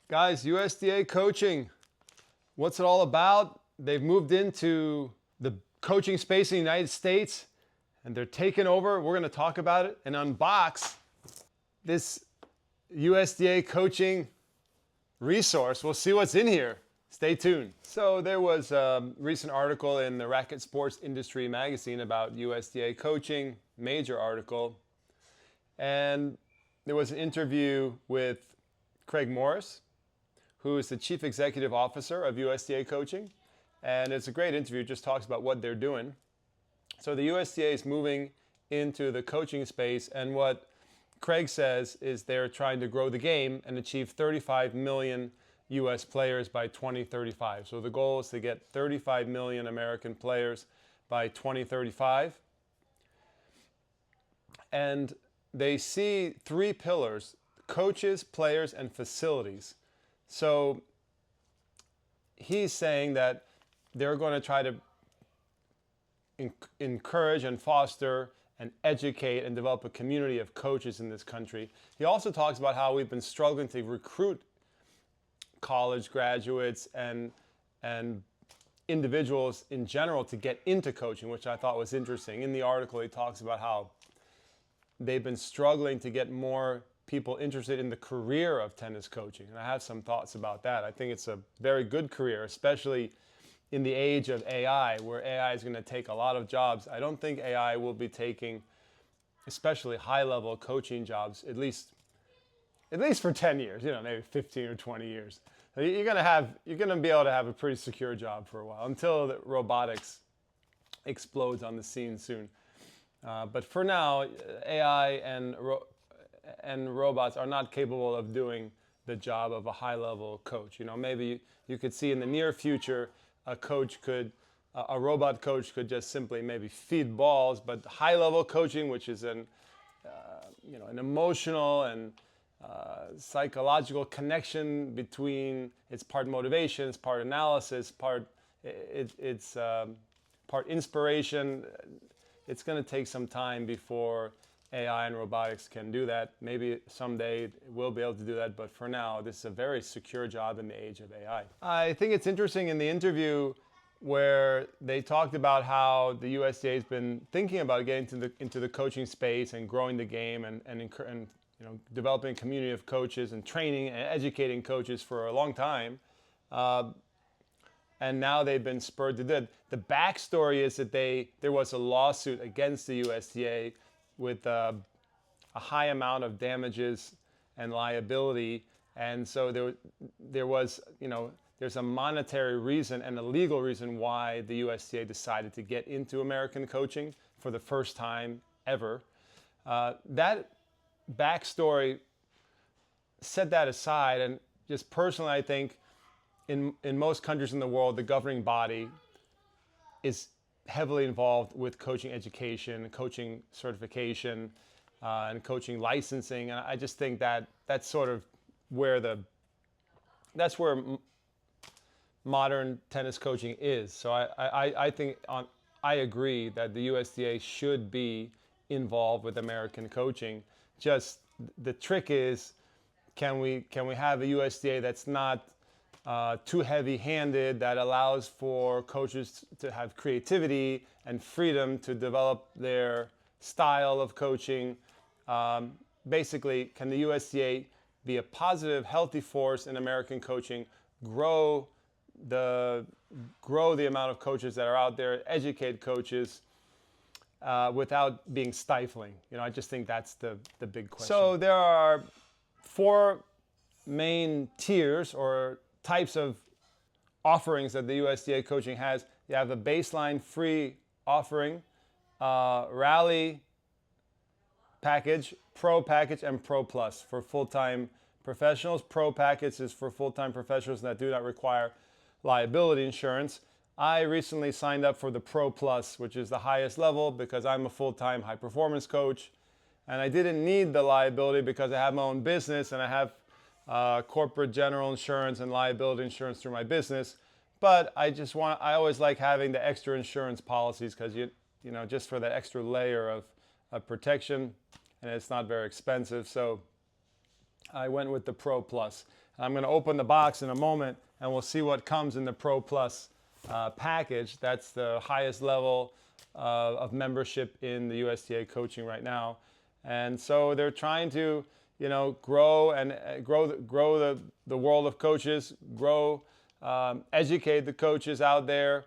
Guys, USDA Coaching, what's it all about? They've moved into the coaching space in the United States and they're taking over. We're going to talk about it and unbox this USDA Coaching resource. We'll see what's in here. Stay tuned. So there was a recent article in the Racket Sports Industry magazine about USDA Coaching, major article. And there was an interview with Craig Morris, who is the Chief Executive Officer of USDA Coaching. And it's a great interview, it just talks about what they're doing. So the USDA is moving into the coaching space, and what Craig says is they're trying to grow the game and achieve 35 million US players by 2035. So the goal is to get 35 million American players by 2035. And they see three pillars: coaches, players, and facilities. So he's saying that they're going to try to encourage and foster and educate and develop a community of coaches in this country. He also talks about how we've been struggling to recruit college graduates and individuals in general to get into coaching, which I thought was interesting. In the article, he talks about how they've been struggling to get more people interested in the career of tennis coaching. And I have some thoughts about that. I think it's a very good career, especially in the age of AI, where AI is going to take a lot of jobs. I don't think AI will be taking especially high-level coaching jobs, at least for 10 years, maybe 15 or 20 years. So you're going to be able to have a pretty secure job for a while until the robotics explodes on the scene soon. But for now, AI and robots are not capable of doing the job of a high-level coach. Maybe you could see in the near future a robot coach could just simply maybe feed balls, but high-level coaching, which is an emotional and psychological connection between, it's part motivation, it's part analysis, part inspiration. It's going to take some time before AI and robotics can do that. Maybe someday we'll be able to do that, but for now, this is a very secure job in the age of AI. I think it's interesting in the interview where they talked about how the USDA has been thinking about getting into the coaching space and growing the game and developing a community of coaches and training and educating coaches for a long time. And now they've been spurred to do it. The backstory is that there was a lawsuit against the USDA with a high amount of damages and liability, and so there's a monetary reason and a legal reason why the USDA decided to get into American coaching for the first time ever. That backstory, set that aside, and just personally, I think in most countries in the world, the governing body is heavily involved with coaching education, coaching certification, and coaching licensing. And I just think that that's sort of where modern tennis coaching is. So I think I agree that the USDA should be involved with American coaching. Just the trick is, can we have a USDA that's not too heavy-handed, that allows for coaches to have creativity and freedom to develop their style of coaching. Basically, can the USDA be a positive, healthy force in American coaching, grow the amount of coaches that are out there, educate coaches without being stifling? I just think that's the big question. So there are four main tiers or types of offerings that the USDA Coaching has. You have a baseline free offering, Rally package, Pro package, and Pro Plus for full-time professionals. Pro package is for full-time professionals that do not require liability insurance. I recently signed up for the Pro Plus, which is the highest level, because I'm a full-time high-performance coach, and I didn't need the liability because I have my own business and I have corporate general insurance and liability insurance through my business. But I always like having the extra insurance policies because just for that extra layer of protection, and it's not very expensive. So I went with the Pro Plus. I'm going to open the box in a moment, and we'll see what comes in the Pro Plus package. That's the highest level of membership in the USTA coaching right now. And so they're trying to, grow and grow the world of coaches, educate the coaches out there,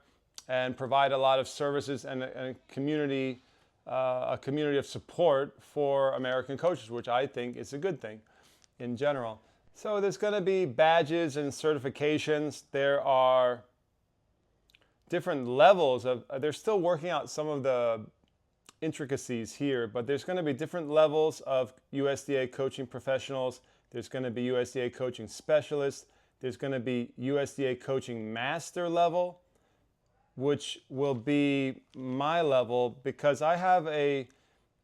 and provide a lot of services and a community of support for American coaches, which I think is a good thing in general. So there's going to be badges and certifications. There are different levels of, they're still working out some of the intricacies here, but there's going to be different levels of USDA coaching professionals. There's going to be USDA coaching specialists. There's going to be USDA coaching master level, which will be my level because I have an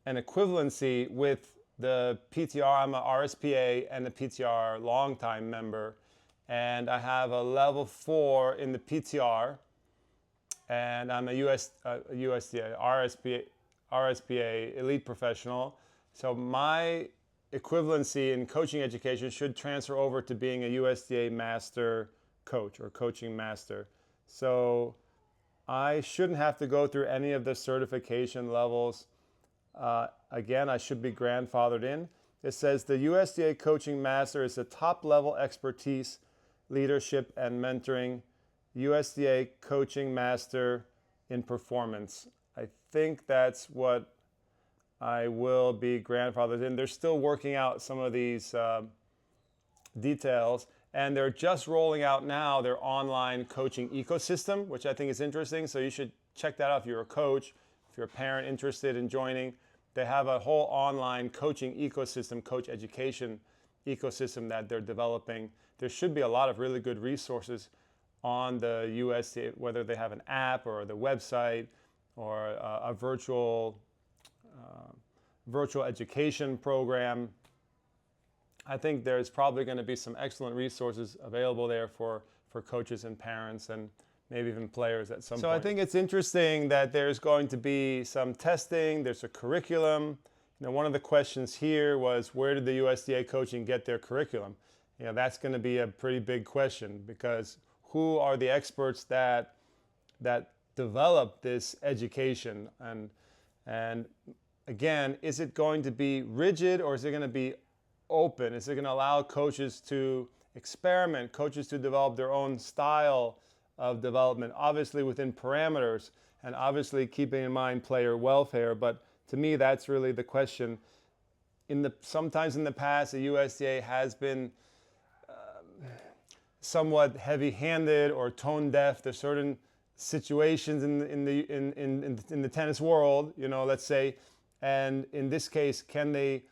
equivalency with the PTR. I'm a RSPA and a PTR longtime member, and I have a level 4 in the PTR, and I'm a USDA RSPA elite professional. So my equivalency in coaching education should transfer over to being a USDA master coach or coaching master. So I shouldn't have to go through any of the certification levels. Again, I should be grandfathered in. It says the USDA Coaching Master is the top level expertise, leadership, and mentoring USDA Coaching Master in performance. I think that's what I will be grandfathered in. They're still working out some of these details, and they're just rolling out now their online coaching ecosystem, which I think is interesting. So you should check that out if you're a coach, if you're a parent interested in joining. They have a whole online coaching ecosystem, coach education ecosystem that they're developing. There should be a lot of really good resources on the USDA, whether they have an app or the website or a virtual education program. I think there's probably going to be some excellent resources available there for coaches and parents and maybe even players at some point. So I think it's interesting that there's going to be some testing, there's a curriculum. One of the questions here was, where did the USDA coaching get their curriculum? That's going to be a pretty big question, because who are the experts that develop this education? And again, is it going to be rigid or is it going to be open? Is it going to allow coaches to experiment, coaches to develop their own style of development, obviously within parameters and obviously keeping in mind player welfare? But to me, that's really the question. Sometimes in the past, the USDA has been somewhat heavy-handed or tone-deaf. There's certain situations in the tennis world, let's say, and in this case, can they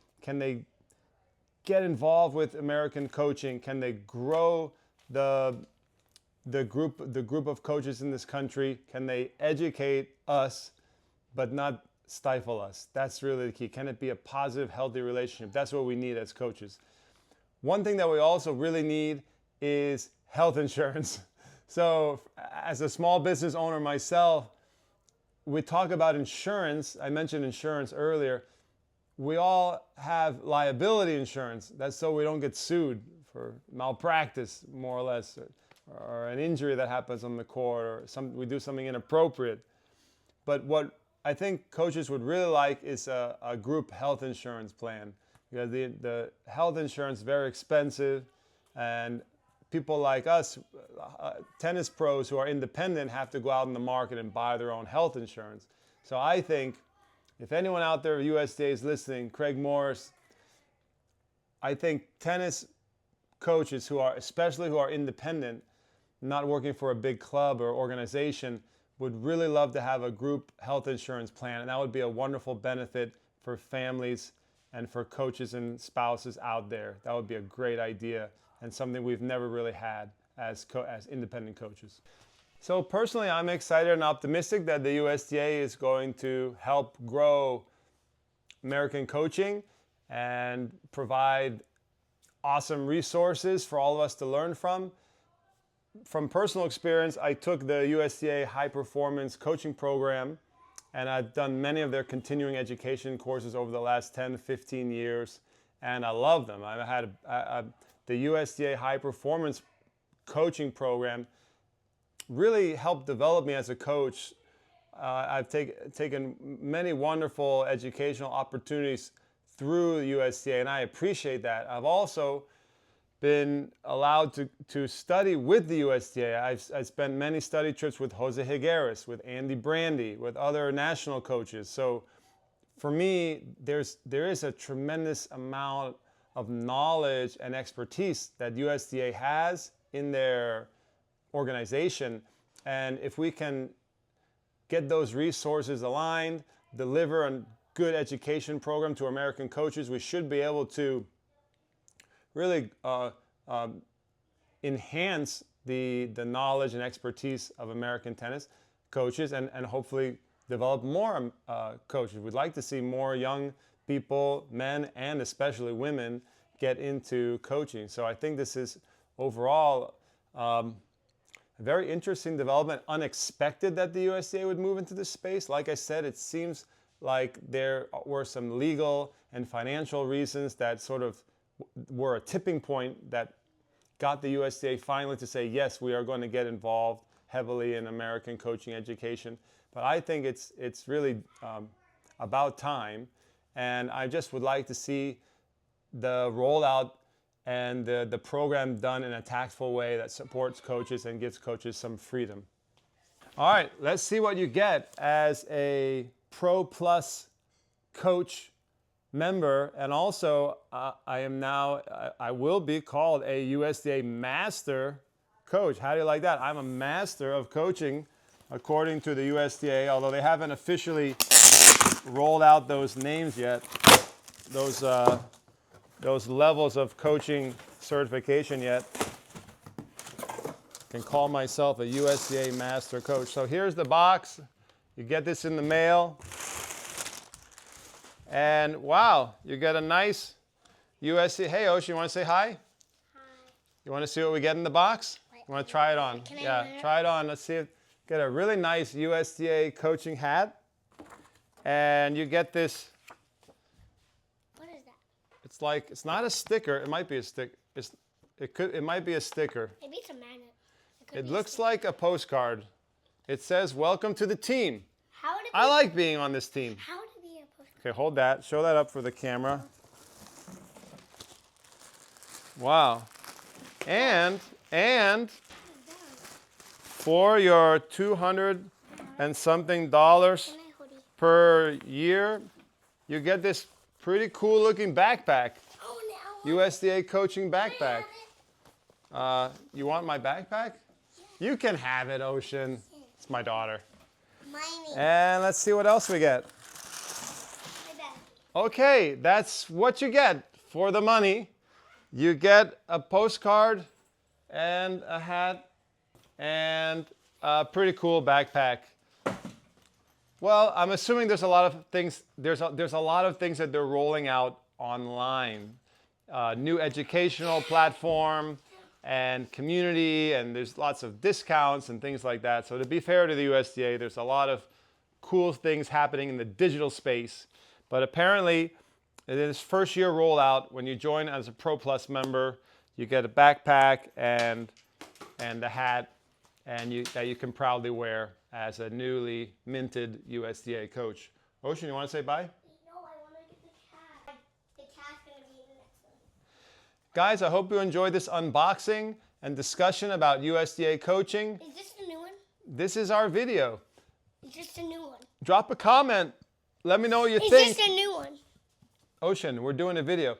get involved with American coaching? Can they grow the group of coaches in this country? Can they educate us but not stifle us? That's really the key. Can it be a positive, healthy relationship? That's what we need as coaches. One thing that we also really need is health insurance. So as a small business owner myself, we talk about insurance. I mentioned insurance earlier. We all have liability insurance. That's so we don't get sued for malpractice, more or less, or an injury that happens on the court, or we do something inappropriate. But what I think coaches would really like is a group health insurance plan, because the health insurance is very expensive, and people like us, tennis pros who are independent, have to go out in the market and buy their own health insurance. So I think if anyone out there at USDA is listening, Craig Morris, I think tennis coaches especially who are independent, not working for a big club or organization, would really love to have a group health insurance plan. And that would be a wonderful benefit for families and for coaches and spouses out there. That would be a great idea and something we've never really had as independent coaches. So personally, I'm excited and optimistic that the USDA is going to help grow American coaching and provide awesome resources for all of us to learn from. From personal experience, I took the USDA High Performance Coaching Program, and I've done many of their continuing education courses over the last 10, 15 years, and I love them. the USDA high performance coaching program really helped develop me as a coach. I've taken many wonderful educational opportunities through the USDA, and I appreciate that. I've also been allowed to study with the USDA. I've spent many study trips with Jose Higueras, with Andy Brandy, with other national coaches. So for me, there is a tremendous amount of knowledge and expertise that USDA has in their organization. And if we can get those resources aligned, deliver a good education program to American coaches, we should be able to really enhance the knowledge and expertise of American tennis coaches, and hopefully develop more coaches. We'd like to see more young people, men and especially women, get into coaching. So I think this is overall a very interesting development. Unexpected that the USDA would move into this space. Like I said, it seems like there were some legal and financial reasons that sort of were a tipping point that got the USDA finally to say, yes, we are going to get involved heavily in American coaching education. But I think it's really about time. And I just would like to see the rollout and the program done in a tactful way that supports coaches and gives coaches some freedom. All right, let's see what you get as a Pro Plus coach member. And also, I will be called a USDA Master Coach. How do you like that? I'm a master of coaching according to the USDA, although they haven't officially rolled out those names yet, those levels of coaching certification yet. I can call myself a USDA Master Coach. So here's the box. You get this in the mail. And wow, you get a nice USDA. Hey, Ocean, you want to say hi? Hi. You want to see what we get in the box? You want to try it on? Try it on. Let's see it. Get a really nice USDA coaching hat. And you get this. What is that? It's like, it's not a sticker. It might be a sticker. It might be a sticker. Maybe it's a magnet. It looks like a postcard. It says, "Welcome to the team." I like being on this team. How would it be a postcard? Okay, hold that. Show that up for the camera. Wow. And for your $200 and something per year, you get this pretty cool looking backpack. Oh, no. USDA coaching backpack. You want my backpack? Yeah. You can have it, Ocean. It's my daughter. Mine. And let's see what else we get. Okay, that's what you get for the money. You get a postcard and a hat and a pretty cool backpack. Well, I'm assuming there's a lot of things. There's a lot of things that they're rolling out online. New educational platform and community, and there's lots of discounts and things like that. So to be fair to the USDA, there's a lot of cool things happening in the digital space. But apparently, in this first year rollout, when you join as a Pro Plus member, you get a backpack and a hat, and that you can proudly wear as a newly minted USDA coach. Ocean, you want to say bye? No, I want to get the cat. The cat's going to be in the next one. Guys, I hope you enjoyed this unboxing and discussion about USDA coaching. Is this the new one? This is our video. Is this the new one? Drop a comment. Let me know what you think. Is this the new one? Ocean, we're doing a video.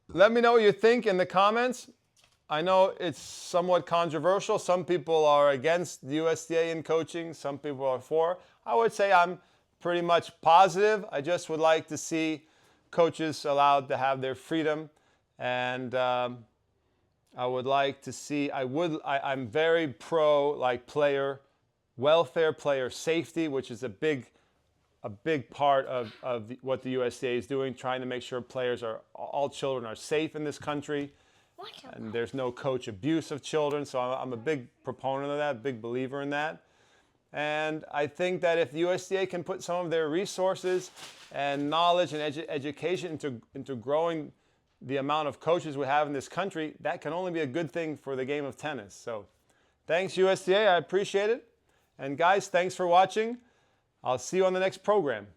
Let me know what you think in the comments. I know it's somewhat controversial. Some people are against the USDA in coaching. Some people are for. I would say I'm pretty much positive. I just would like to see coaches allowed to have their freedom. And I would like to see, I'm very pro player welfare, player safety, which is a big part of what the USDA is doing, trying to make sure all children are safe in this country. And there's no coach abuse of children. So I'm a big proponent of that, big believer in that. And I think that if the USDA can put some of their resources and knowledge and education into growing the amount of coaches we have in this country, that can only be a good thing for the game of tennis. So thanks, USTA. I appreciate it. And guys, thanks for watching. I'll see you on the next program.